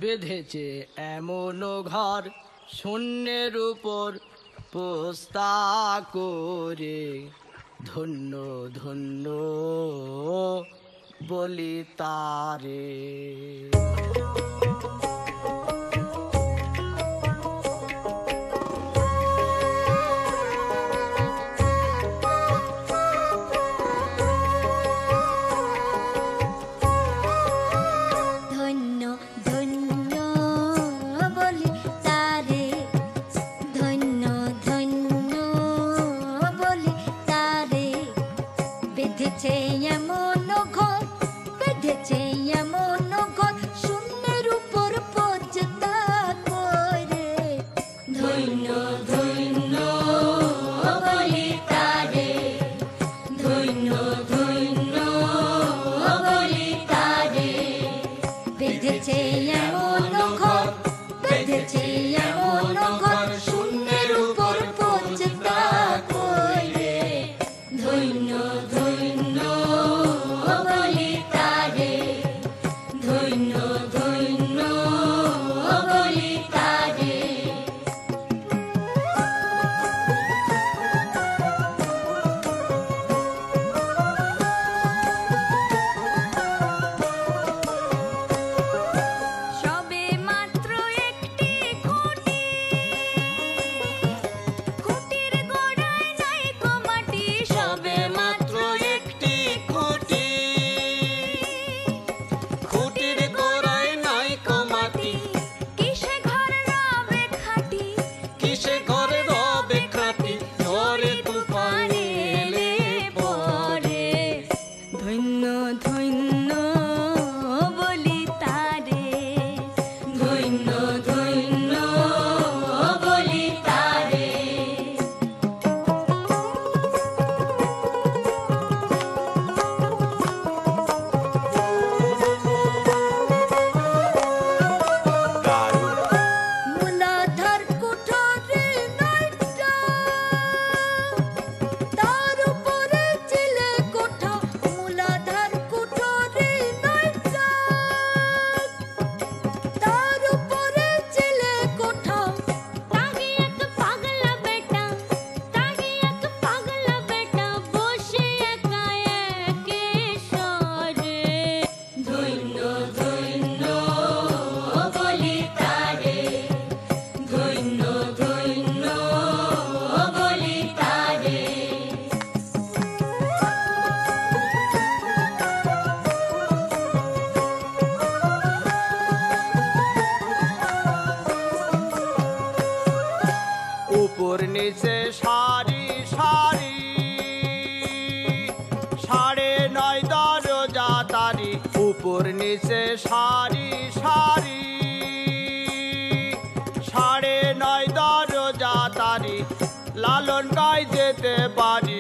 বেঁধেছে এমন ঘর শূন্যের উপর পোস্তা করে। ধন্য ধন্য বলি তারে। বেঁধেছে এমন ঘর, বেঁধেছে এমন ঘর শূন্যের উপর পোস্তা করে। ধন্য ধন্য বলি তারে, ধন্য ধন্য বলি তারে। বেঁধেছে এমন ঘর, বেঁধেছে এমন ঘর শূন্যের উপর পোস্তা করে। ধন্য ধন্য বলি তারে, ধন্য ধন্য বলি তারে। সবে মাত্র একটি খুঁটি, খুঁটির গোড়ায় নাই কো মাটি। সবে মাত্র একটি খুঁটি, খুঁটির গোড়ায় নাই কো মাটি। কিসে ঘর রবে খাটি, কিসে ঘরে রবে খাটি, ঝড়ে তুফানে এলে পরে। ধন্য ধন্য বলি তারে, ধন্য ধন্য বলি তারে। মূলাধার কুঠরি নাইটা, তার উপরে চিলে কোঠা। মূলাধার কুঠরি নাইটা, তার উপরে চিলে কোঠা। তাহি এক পাগলা বেটা, তাহি এক পাগলা বেটা বসে একা একে সরে। ধন্য ধন্য বলি তারে, ধন্য ধন্য বলি তারে। উপর নিচে সারি সারি, 9.5 দরজা তারি। উপর নিচে সারি সারি, 9.5 দরজা তারি। লালন গাই যেতে পারি,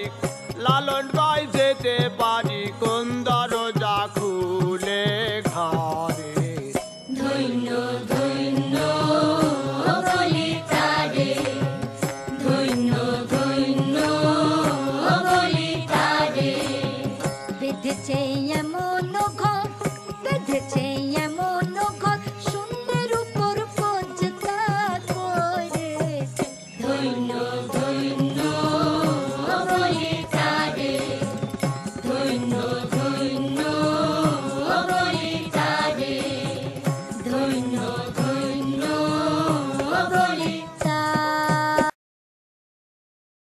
লালন গাই যেতে পারি, কোন দরজা খুলে ঘরে। ধন্য ধন্য বলি তারে, ধন্য ধন্য বলি তারে। বেঁধেছে এমন ঘর,